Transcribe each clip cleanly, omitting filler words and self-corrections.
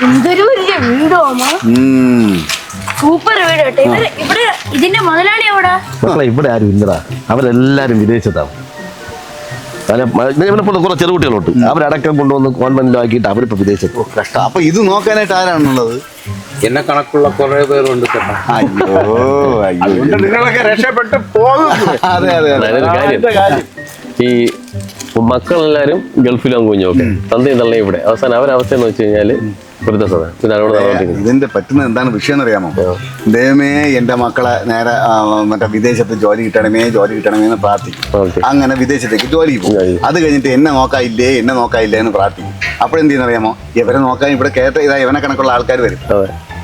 എന്തൊരു വലിയ വീടോ സൂപ്പർ വീട് കേട്ടോ. ഇവിടെ ഇതിന്റെ മുതലാളി എവിടാ? മക്കളെ ഇവിടെ ആരും ഇല്ലടാ, അവരെല്ലാരും വിദേശത്താണ്. കുറെ ചെറുകുട്ടികളുണ്ട്, അവരടക്കം കൊണ്ടുവന്ന് കോൺവെന്റിലാക്കിയിട്ട് അവരിപ്പോ വിദേശത്ത്. കഷ്ടം. അപ്പൊ ഇത് നോക്കാനായിട്ട് ആരാണുള്ളത്? എന്നെ കണക്കുള്ള കുറെ പേരുണ്ട്. നിങ്ങളൊക്കെ രക്ഷപ്പെട്ട് പോകും. അതെ അതെ കാര്യം ഈ മക്കളെല്ലാരും ഗൾഫിലും കുഞ്ഞൊക്കെ തന്തയും തള്ളയും ഇവിടെ. അവസാനം അവരവസ്ഥ എന്ന് വെച്ച് കഴിഞ്ഞാല് ഇതിന്റെ പറ്റുന്ന എന്താണ് വിഷയം എന്നറിയാമോ? ദൈവമേ എന്റെ മക്കളെ നേരെ മറ്റേ വിദേശത്ത് ജോലി കിട്ടണമേ എന്ന് പ്രാർത്ഥിക്കും. അങ്ങനെ വിദേശത്തേക്ക് ജോലി പോകും. അത് കഴിഞ്ഞിട്ട് എന്നെ നോക്കായില്ലേ എന്ന് പ്രാർത്ഥിക്കും. അപ്പോഴെന്ത് ചെയ്യുന്നറിയാമോ? ഇവരെ നോക്കാൻ ഇവിടെ കേട്ട ഇവനെ കണക്കുള്ള ആൾക്കാർ വരും,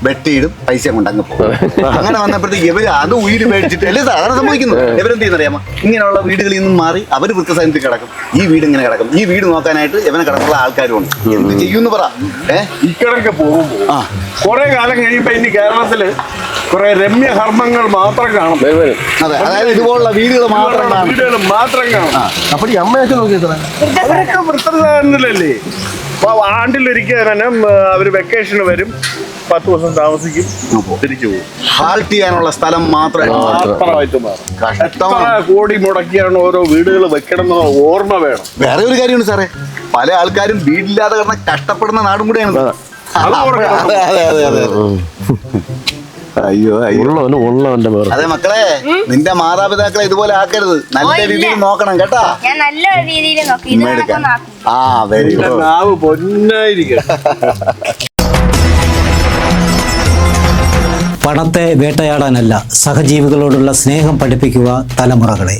വെട്ടിയിടും, പൈസ കൊണ്ടങ്ങ് പോകും. അങ്ങനെ വന്നപ്പോഴത്തേക്ക് ഇവര് അത് ഉയിര് മേടിച്ചിട്ട് അല്ലേ സാധാരണ സംഭവിക്കുന്നു. ഇവരെന്ത് ചെയ്യുന്നറിയാമോ? ഇങ്ങനെയുള്ള വീടുകളിൽ നിന്നും മാറി അവർ വൃദ്ധസദനത്തിൽ കിടക്കും. ഈ വീട് ഇങ്ങനെ കിടക്കും. ഈ വീട് നോക്കാനായിട്ട് ഇവനെ കിടക്കുള്ള ആൾക്കാരും ഉണ്ട്. എന്ത് ചെയ്യുമെന്ന് പറ. ഇക്കണക്ക് പോകുമ്പോ കുറെ കാലം കഴിയുമ്പോ ഇനി കേരളത്തില് കുറെ രമ്യ കർമ്മങ്ങൾ മാത്രം കാണും. അതെ, അതായത് ഇതുപോലുള്ള വീടുകൾ മാത്രം കാണും. അപ്പൊ ഈ അമ്മയൊക്കെ നോക്കിയത് അവരൊക്കെ വൃദ്ധസദനത്തിലല്ലേ. അപ്പൊ ആണ്ടിലൊരിക്കൽ തന്നെ അവര് വെക്കേഷന് വരും, 10 ദിവസം താമസിക്കും, തിരിച്ചു പോകും. ഹാൾട്ട് ചെയ്യാനുള്ള സ്ഥലം മാത്രമായിട്ട് മാറും. എത്ര കോടി മുടക്കിയാണ് ഓരോ വീടുകൾ വെക്കണം എന്ന ഓർമ്മ വേണം. വേറെ ഒരു കാര്യമാണ് സാറേ, പല ആൾക്കാരും വീടില്ലാതെ കിടന്ന് കഷ്ടപ്പെടുന്ന നാടും കൂടെയാണ്. അയ്യോ ഉള്ളവന്റെ പേര്. അതെ മക്കളെ, നിന്റെ മാതാപിതാക്കളെ ഇതുപോലെ ആക്കരുത്. നല്ല രീതിയിൽ നോക്കണം കേട്ടാ. ഞാൻ നല്ല രീതിയിൽ നോക്കി. Very good. നാവ് പൊന്നായിരിക്കും. പണത്തെ വേട്ടയാടാനല്ല, സഹജീവികളോടുള്ള സ്നേഹം പഠിപ്പിക്കുക തലമുറകളെ.